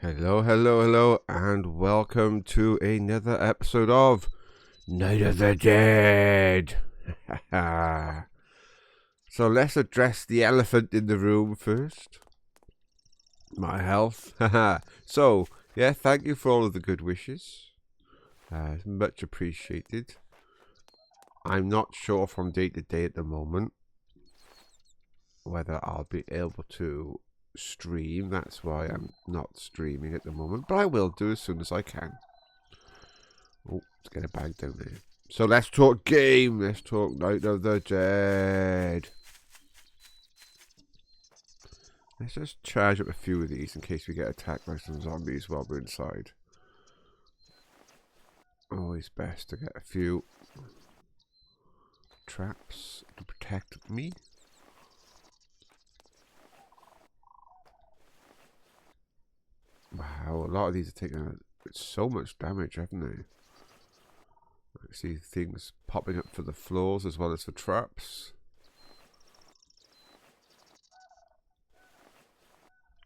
Hello, hello, hello, and welcome to another episode of Night of the Dead. So let's address the elephant in the room first. My health. So, yeah, thank you for all of the good wishes. Much appreciated. I'm not sure from day to day at the moment whether I'll be able to stream. That's why I'm not streaming at the moment, but I will do as soon as I can. Oh, let's get a bag down there. So let's talk game. Let's talk Night of the Dead. Let's just charge up a few of these in case we get attacked by some zombies while we're inside. Always best to get a few traps to protect me. Wow, a lot of these are taking so much damage, haven't they? I see things popping up for the floors as well as for traps.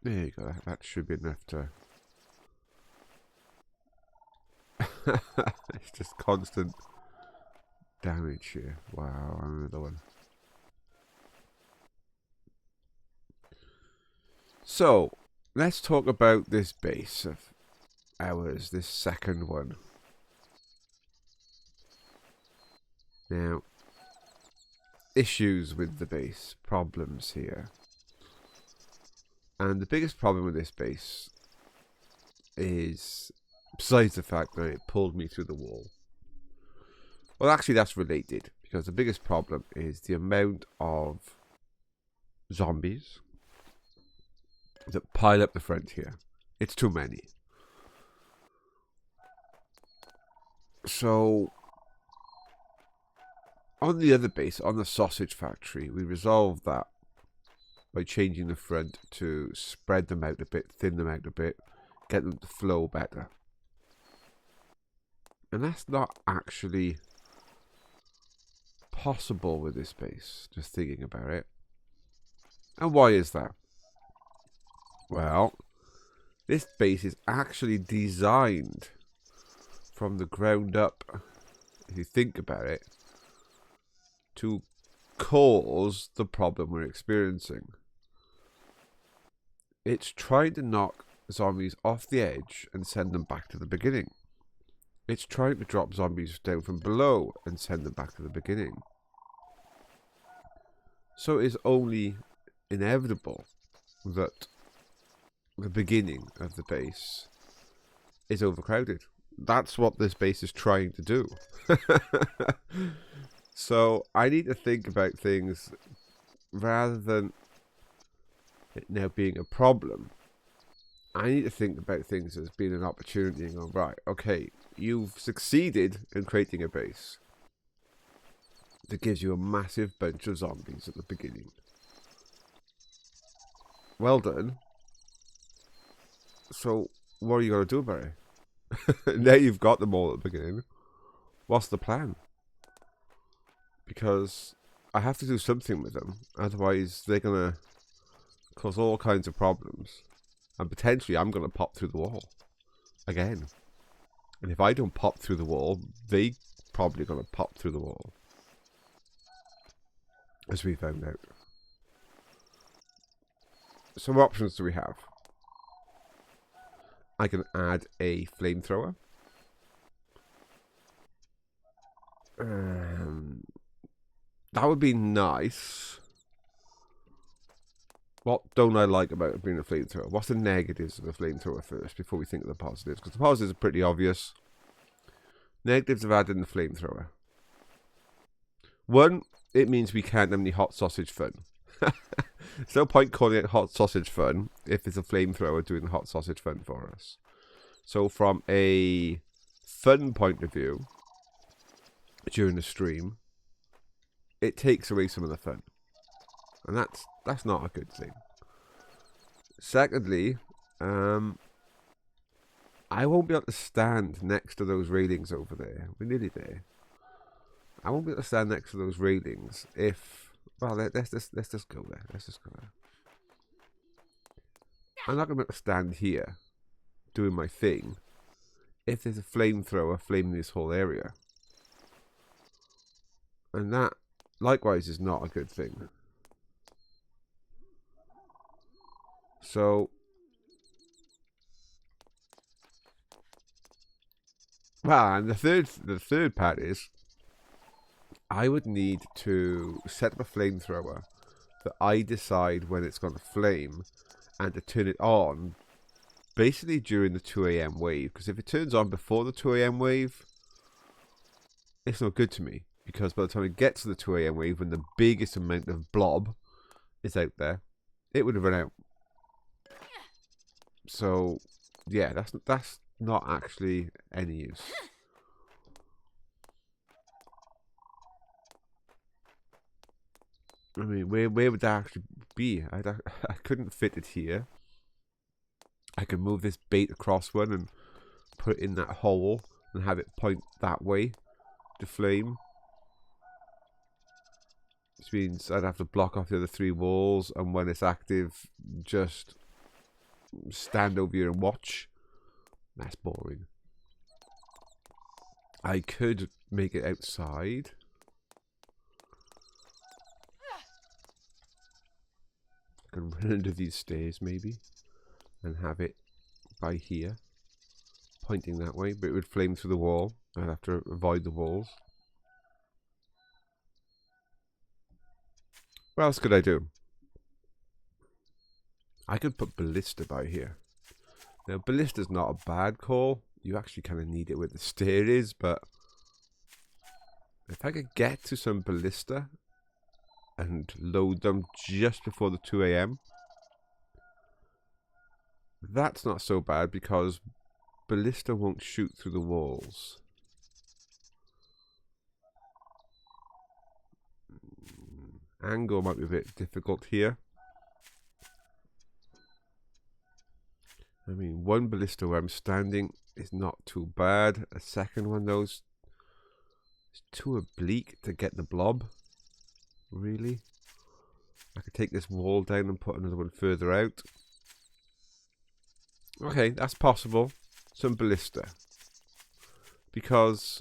There you go, that should be enough to... It's just constant damage here. Wow, another one. So, let's talk about this base of ours, this second one. Now, issues with the base, problems here. And the biggest problem with this base is, besides the fact that it pulled me through the wall. Well, actually that's related, because the biggest problem is the amount of zombies that pile up the front here. It's too many. So, on the other base, on the sausage factory, we resolved that by changing the front to spread them out a bit, thin them out a bit, get them to flow better. And that's not actually possible with this base, just thinking about it. And why is that? Well, this base is actually designed from the ground up, if you think about it, to cause the problem we're experiencing. It's trying to knock zombies off the edge and send them back to the beginning. It's trying to drop zombies down from below and send them back to the beginning. So it is only inevitable that the beginning of the base is overcrowded. That's what this base is trying to do. So I need to think about things rather than it now being a problem. I need to think about things as being an opportunity and go, right, okay, you've succeeded in creating a base that gives you a massive bunch of zombies at the beginning. Well done. So, what are you going to do about it? Now you've got them all at the beginning. What's the plan? Because I have to do something with them. Otherwise, they're going to cause all kinds of problems. And potentially, I'm going to pop through the wall. Again. And if I don't pop through the wall, they probably going to pop through the wall. As we found out. So what options do we have? I can add a flamethrower. That would be nice. What don't I like about it being a flamethrower? What's the negatives of a flamethrower first, before we think of the positives? Because the positives are pretty obvious. Negatives of adding the flamethrower. One, it means we can't have any hot sausage fun. There's no point calling it hot sausage fun if there's a flamethrower doing the hot sausage fun for us. So from a fun point of view, during the stream, it takes away some of the fun. And that's not a good thing. Secondly, I won't be able to stand next to those railings over there. We're nearly there. I won't be able to stand next to those railings if... Well, let's just go there. Let's just go there. I'm not going to be able to stand here doing my thing if there's a flamethrower flaming this whole area. And that, likewise, is not a good thing. So, well, and the third part is, I would need to set up a flamethrower that I decide when it's going to flame, and to turn it on basically during the 2 a.m. wave. Because if it turns on before the 2 a.m. wave, it's not good to me. Because by the time it gets to the 2 a.m. wave, when the biggest amount of blob is out there, it would have run out. So, yeah, that's not actually any use. I mean, where would that actually be? I couldn't fit it here. I could move this bait across one and put it in that hole and have it point that way to flame. Which means I'd have to block off the other 3 walls, and when it's active, just stand over here and watch. That's boring. I could make it outside. I can run under these stairs maybe and have it by here, pointing that way, but it would flame through the wall. I'd have to avoid the walls. What else could I do? I could put ballista by here. Now, ballista's not a bad call. You actually kind of need it where the stair is, but if I could get to some ballista and load them just before the 2 a.m., that's not so bad, because ballista won't shoot through the walls. Angle might be a bit difficult here. I mean, one ballista where I'm standing is not too bad. A second one, though, is too oblique to get the blob. Really? I could take this wall down and put another one further out. Okay, that's possible. Some ballista. Because,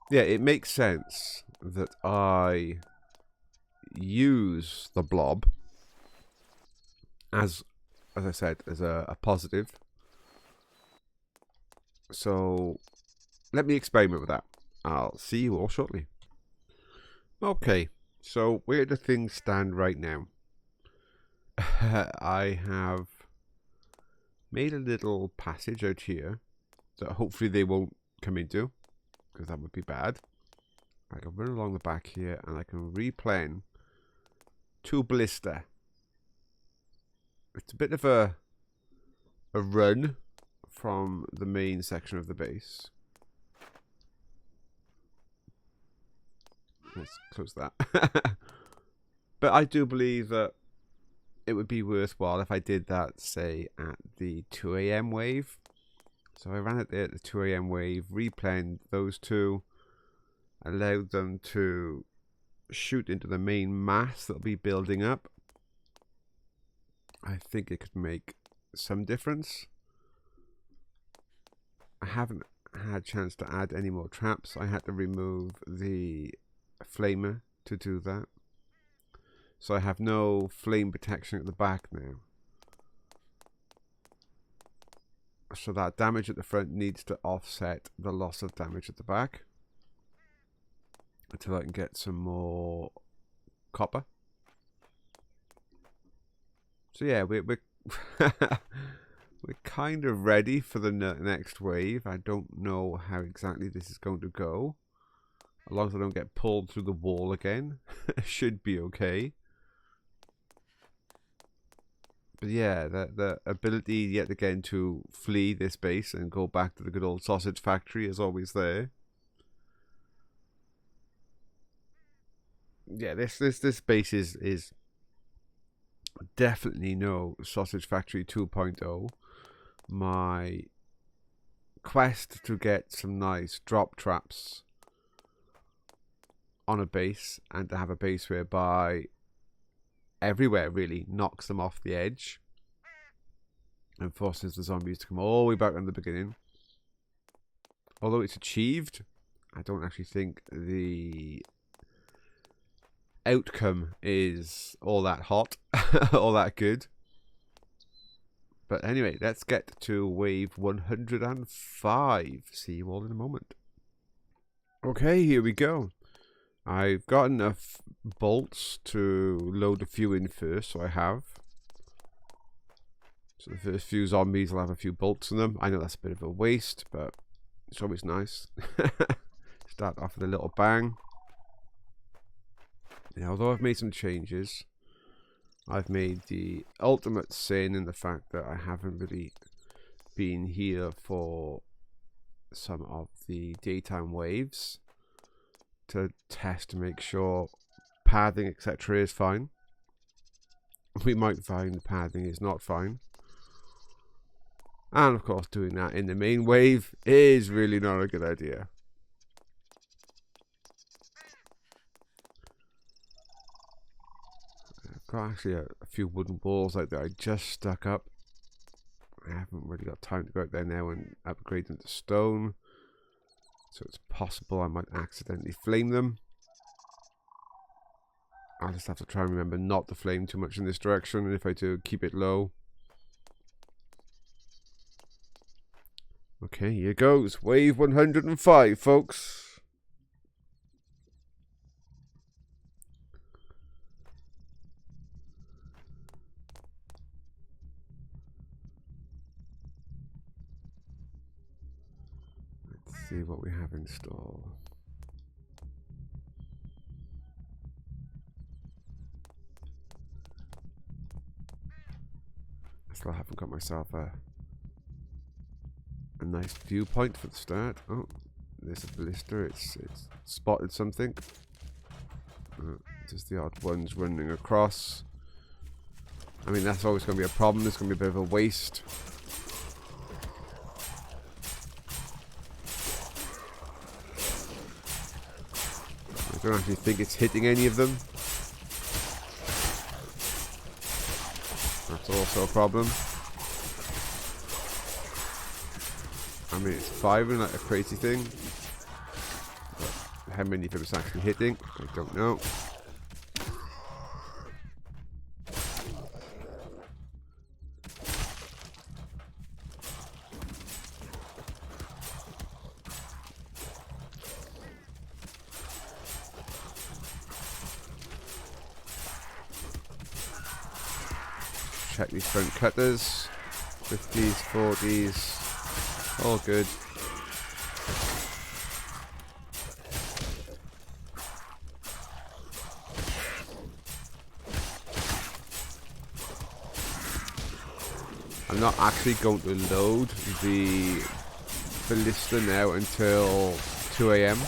yeah, it makes sense that I use the blob as I said, as a positive. So let me experiment with that. I'll see you all shortly. Okay, so where do things stand right now? I have made a little passage out here that hopefully they won't come into, because that would be bad. I can run along the back here and I can replan 2 ballista. It's a bit of a run from the main section of the base. Let's close that. But I do believe that it would be worthwhile if I did that, say, at the 2 a.m. wave. So I ran it there at the 2 a.m. wave, replaned those 2, allowed them to shoot into the main mass that'll be building up. I think it could make some difference. I haven't had a chance to add any more traps. I had to remove the flamer to do that. So I have no flame protection at the back now. So that damage at the front needs to offset the loss of damage at the back. Until I can get some more copper. So yeah, we're we're kind of ready for the next wave. I don't know how exactly this is going to go. As long as I don't get pulled through the wall again, it should be okay. But yeah, the ability yet again to flee this base and go back to the good old sausage factory is always there. Yeah, this base is definitely no Sausage Factory 2.0. My quest to get some nice drop traps on a base, and to have a base whereby everywhere really knocks them off the edge, and forces the zombies to come all the way back in the beginning. Although it's achieved, I don't actually think the outcome is all that hot, all that good. But anyway, let's get to wave 105. See you all in a moment. Okay, here we go. I've got enough bolts to load a few in first, so I have. So the first few zombies will have a few bolts in them. I know that's a bit of a waste, but it's always nice. Start off with a little bang. Now, although I've made some changes, I've made the ultimate sin in the fact that I haven't really been here for some of the daytime waves to test to make sure pathing, etc. is fine. We might find the pathing is not fine. And of course, doing that in the main wave is really not a good idea. I've got actually a few wooden walls out there I just stuck up. I haven't really got time to go out there now and upgrade them to stone. So it's possible I might accidentally flame them. I'll just have to try and remember not to flame too much in this direction, and if I do, keep it low. Okay, here goes. Wave 105, folks. Let's see what we have in store. I still haven't got myself a nice viewpoint for the start. Oh, there's a ballista. It's spotted something. Just the odd ones running across. I mean, that's always going to be a problem. It's going to be a bit of a waste. I don't actually think it's hitting any of them. That's also a problem. I mean, it's firing like a crazy thing. But how many of them it's actually hitting, I don't know. Check these front cutters. 50s, 40s, all good. I'm not actually going to load the ballista now until 2 AM.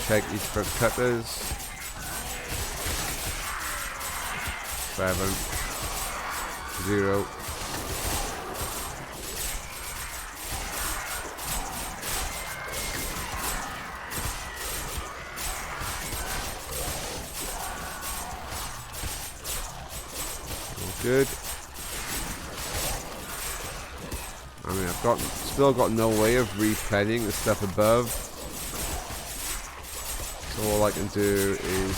Check each front cutters. 7, 0. All good. I mean, I've still got no way of replanning the stuff above. So all I can do is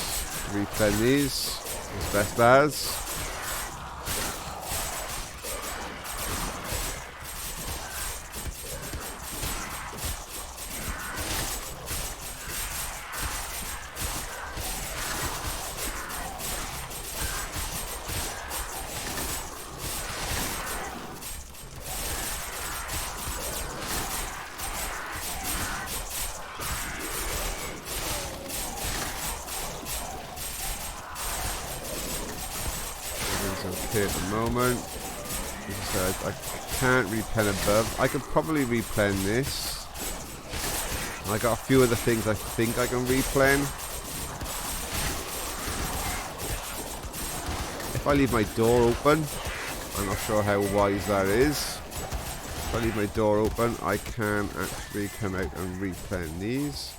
replan these as best as. Okay at the moment. As I said, I can't replan above. I could probably replan this. I got a few other things I think I can replan. If I leave my door open, I'm not sure how wise that is. If I leave my door open, I can actually come out and replan these.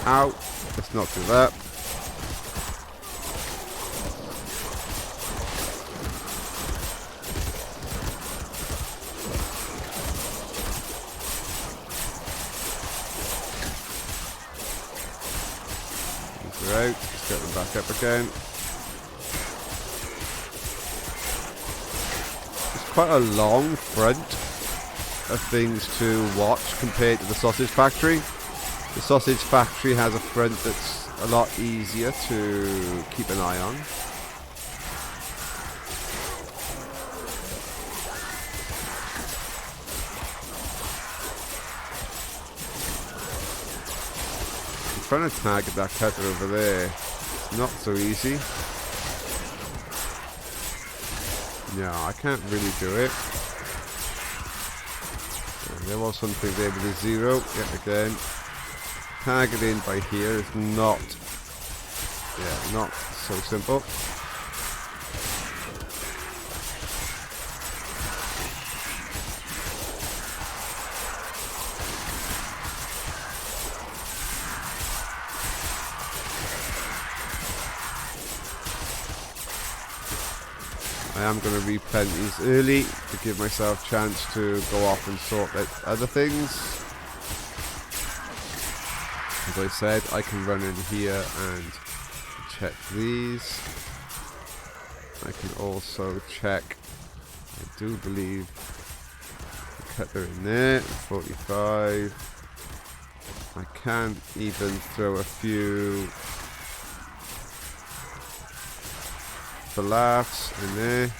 Ow! Let's not do that. These are out. Let's get them back up again. It's quite a long front of things to watch compared to the sausage factory. The sausage factory has a front that's a lot easier to keep an eye on. I'm trying to target that cutter over there. It's not so easy. No, I can't really do it. There was something there with a 0 yet again. Targeting by here is not so simple. I am going to replant these early to give myself a chance to go off and sort out other things. As I said, I can run in here and check these. I can also check, I do believe, the cutter in there, 45. I can even throw a few for laughs in there.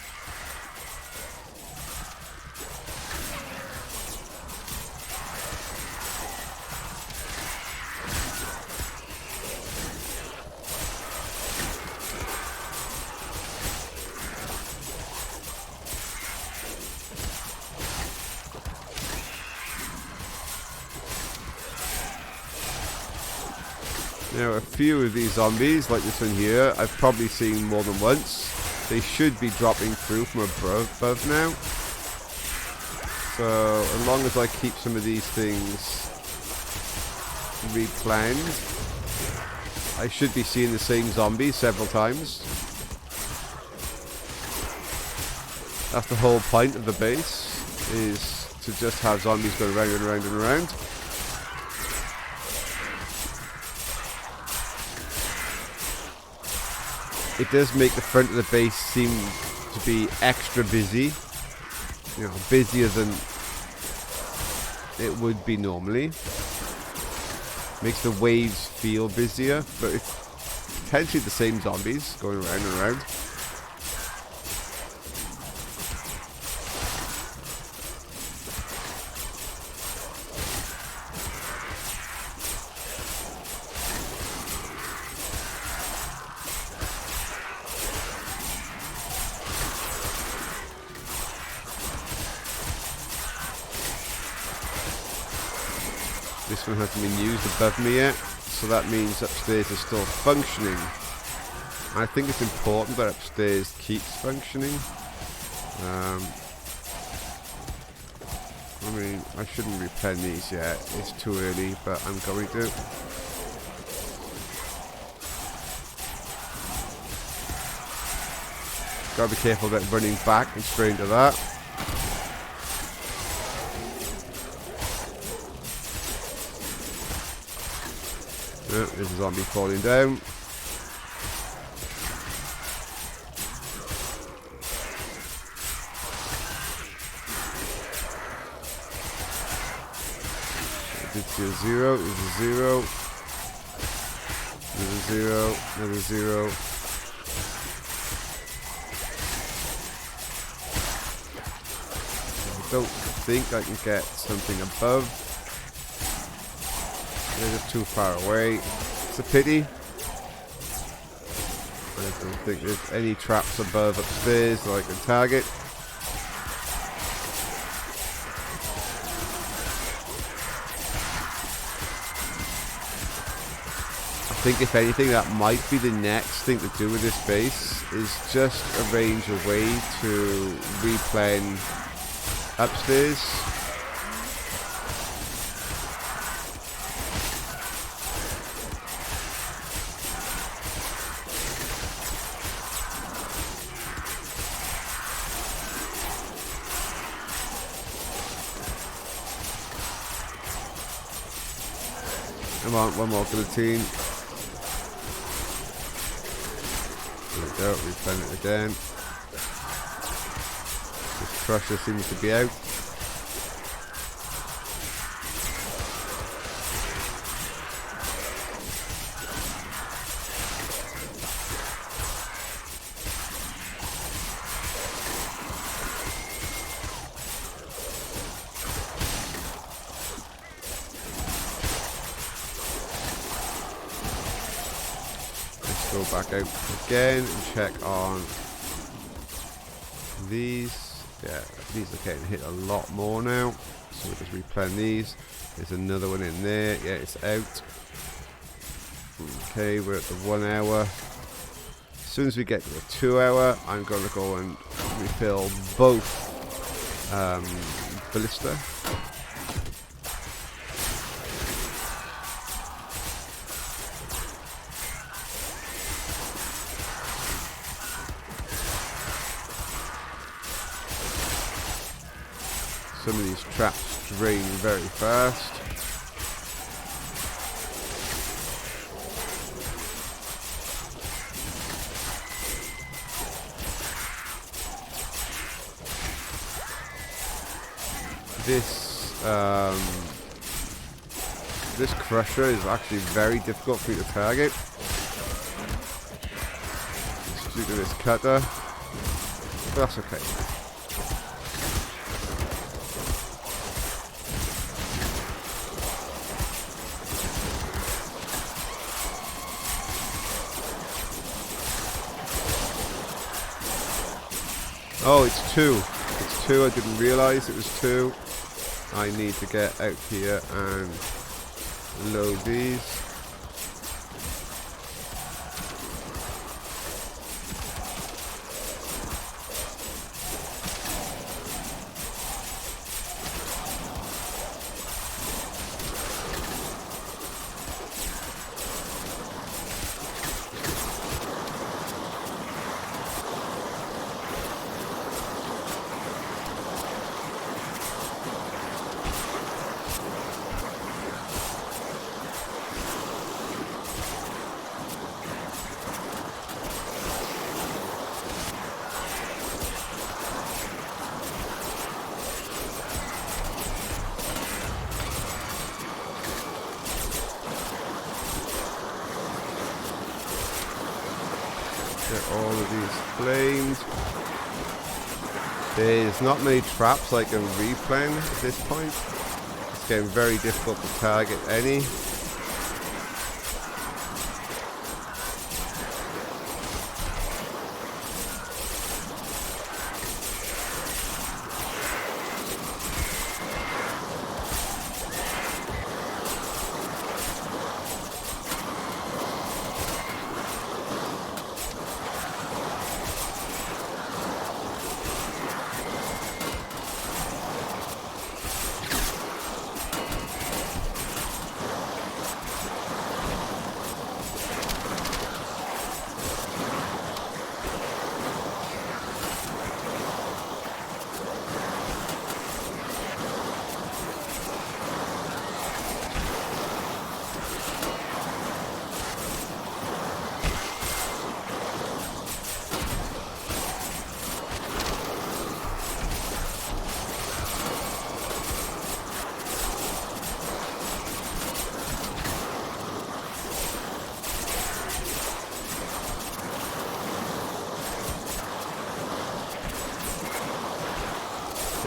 Now a few of these zombies, like this one here, I've probably seen more than once. They should be dropping through from above now. So as long as I keep some of these things replanned, I should be seeing the same zombies several times. That's the whole point of the base, is to just have zombies going around and around and around. It does make the front of the base seem to be extra busy. You know, busier than it would be normally. Makes the waves feel busier, but it's potentially the same zombies going around and around. This one hasn't been used above me yet, so that means upstairs is still functioning. I think it's important that upstairs keeps functioning. I mean, I shouldn't repen these yet, it's too early, but I'm going to. Gotta be careful about running back and straight into that. Oh, there's a zombie falling down. I did see a 0. There's a 0. There's a 0. Another 0. I don't think I can get something above. They're just too far away. It's a pity. I don't think there's any traps above upstairs that I can target. I think if anything that might be the next thing to do with this base is just arrange a way to replane upstairs. Come on, one more guillotine. There we go, replane it again. This crusher seems to be out. Go back out again and check on these. Yeah, these are getting hit a lot more now. So we'll just replane these. There's another one in there. Yeah, it's out. Okay, we're at the 1 hour. As soon as we get to the 2 hour, I'm going to go and refill both ballista. Some of these traps drain very fast. This crusher is actually very difficult for you to target. Just due to this cutter. But that's okay. Oh, it's 2. It's 2. I didn't realise it was 2. I need to get out here and load these. Get all of these flames. There's not many traps I can replane at this point. It's getting very difficult to target any.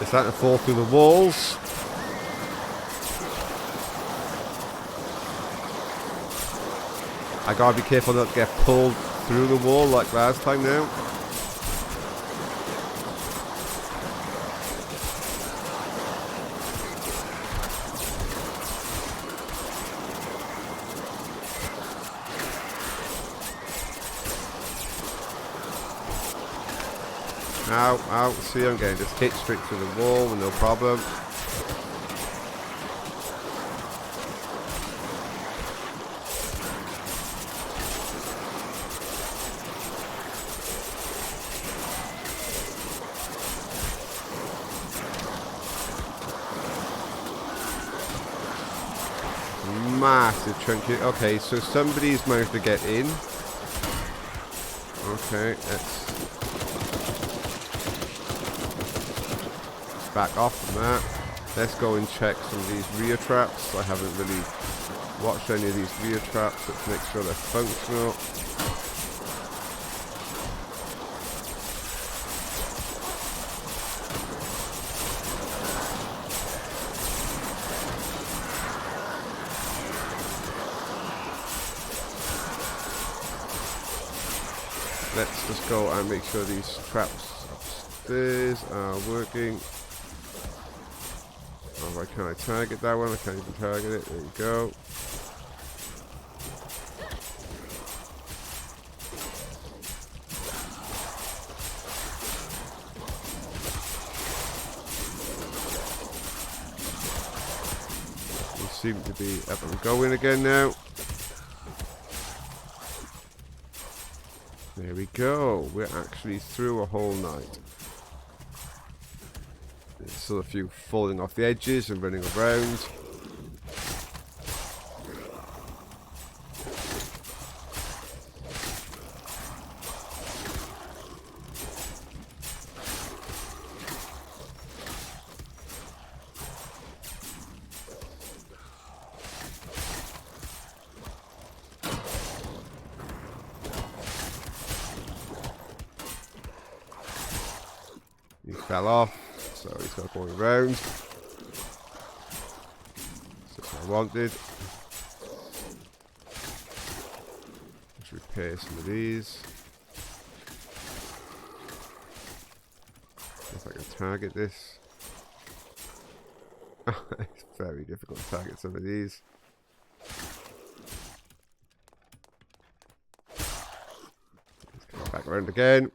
It's starting to fall through the walls. I gotta be careful not to get pulled through the wall like last time now. Ow, ow. See, I'm getting just hit straight through the wall with no problem. Massive chunky. Okay, so somebody's managed to get in. Okay, let's back off from that. Let's go and check some of these rear traps. I haven't really watched any of these rear traps. Let's make sure they're functional. Let's just go and make sure these traps upstairs are working. Oh, why can't I target that one? I can't even target it. There you go. We seem to be up and going again now. There we go. We're actually through a whole night. There's still a few falling off the edges and running around. He fell off, so he's got to go around. That's what I wanted. Let's repair some of these. If I can target this. It's very difficult to target some of these. Let's come back around again.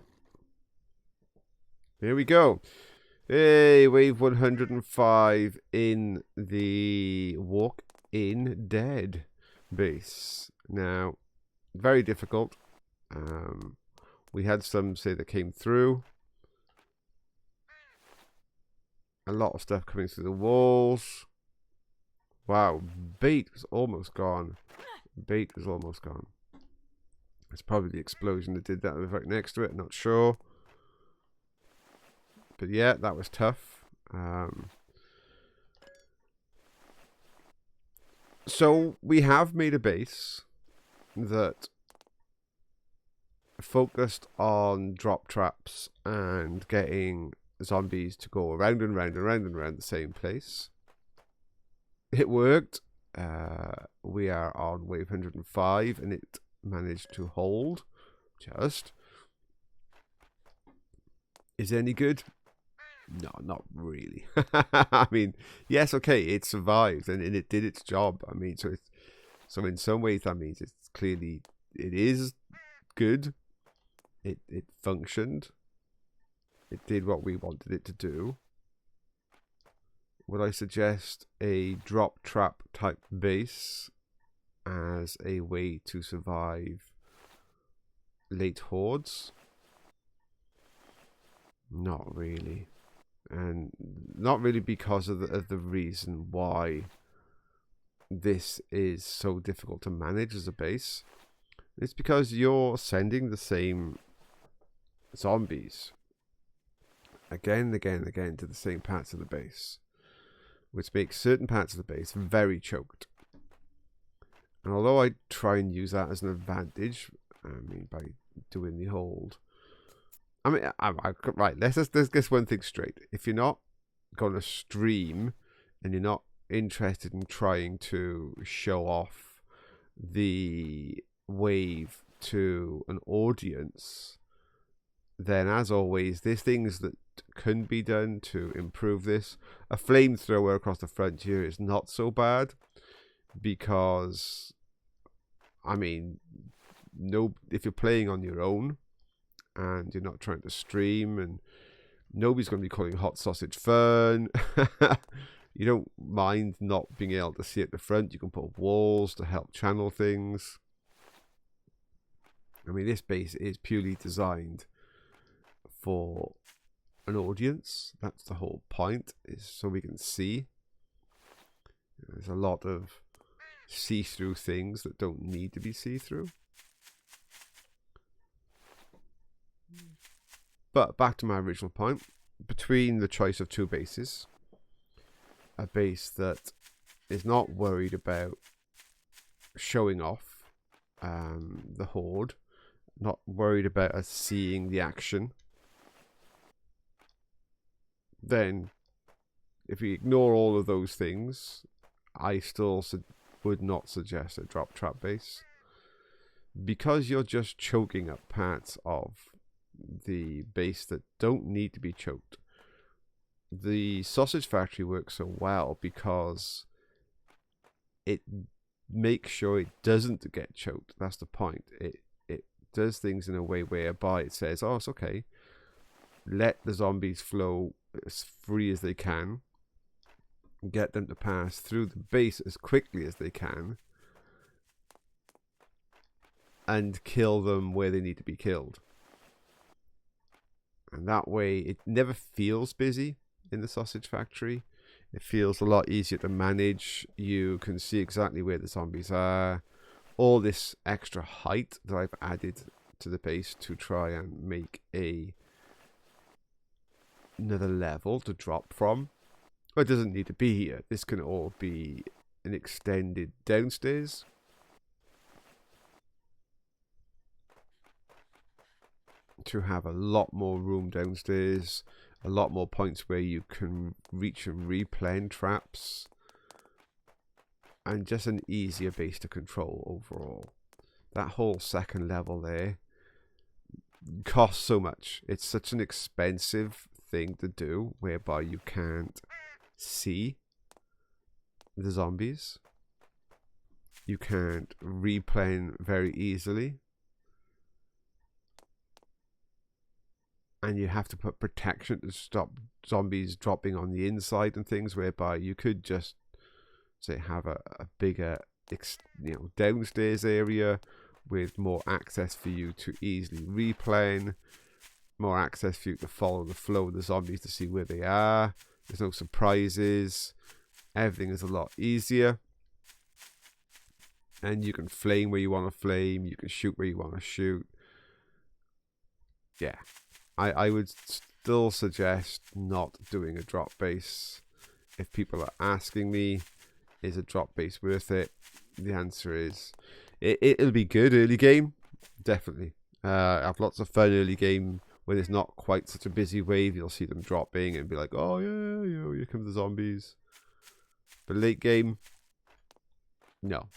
Here we go. Hey, wave 105 in the walk-in dead base. Now, very difficult. We had some say that came through. A lot of stuff coming through the walls. Wow, bait was almost gone. Bait was almost gone. It's probably the explosion that did that right next to it, not sure. But yeah, that was tough. So we have made a base that focused on drop traps and getting zombies to go around and round and round and round the same place. It worked. We are on wave 105 and it managed to hold. Just. Is it any good? No, not really. I mean, yes, okay, it survived and it did its job. I mean, so in some ways that means it's clearly it is good. It functioned. It did what we wanted it to do. Would I suggest a drop trap type base as a way to survive late hordes? Not really. And not really because of the reason why this is so difficult to manage as a base. It's because you're sending the same zombies again and again and again to the same parts of the base, which makes certain parts of the base very choked. And although I try and use that as an advantage, I mean, by doing the hold, I mean, right, let's get one thing straight. If you're not going to stream and you're not interested in trying to show off the wave to an audience, then as always, there's things that can be done to improve this. A flamethrower across the frontier is not so bad because, I mean, if you're playing on your own, and you're not trying to stream and Nobody's going to be calling hot sausage fun. You don't mind not being able to see at the front. You can put walls to help channel things. I mean, this base is purely designed for an audience. That's the whole point, is so we can see. There's a lot of see-through things that don't need to be see-through. But back to my original point, between the choice of two bases, a base that is not worried about showing off the horde, not worried about us seeing the action, then if we ignore all of those things, I still would not suggest a drop trap base, because you're just choking up parts of the base that don't need to be choked. The sausage factory works so well because it makes sure it doesn't get choked. That's the point. It does things in a way whereby it says, oh, it's okay, let the zombies flow as free as they can, get them to pass through the base as quickly as they can, and kill them where they need to be killed. And that way it never feels busy in the sausage factory. It feels a lot easier to manage. You can see exactly where the zombies are. All this extra height that I've added to the base to try and make another level to drop from. Well, it doesn't need to be here. This can all be an extended downstairs. To have a lot more room downstairs, a lot more points where you can reach and replan traps, and just an easier base to control overall. That whole second level there costs so much. It's such an expensive thing to do, whereby you can't see the zombies. You can't replan very easily. And you have to put protection to stop zombies dropping on the inside and things, whereby you could just say have a bigger downstairs area with more access for you to easily replan, more access for you to follow the flow of the zombies to see where they are. There's no surprises. Everything is a lot easier. And you can flame where you want to flame. You can shoot where you want to shoot. Yeah. I would still suggest not doing a drop base. If people are asking me, is a drop base worth it? The answer is, it'll be good early game, definitely. Have lots of fun early game when it's not quite such a busy wave. You'll see them dropping and be like, oh yeah, here come the zombies. But late game, no,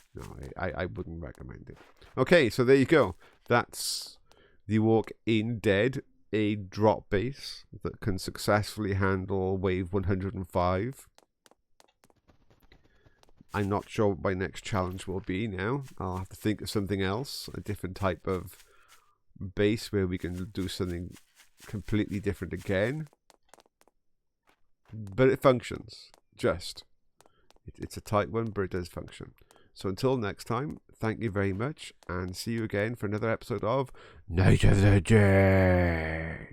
I wouldn't recommend it. Okay, so there you go. That's the Walk in Dead, a drop base that can successfully handle wave 105. I'm not sure what my next challenge will be now. I'll have to think of something else, a different type of base where we can do something completely different again. But it functions, it's a tight one, but it does function. So until next time, thank you very much, and see you again for another episode of Night of the Day.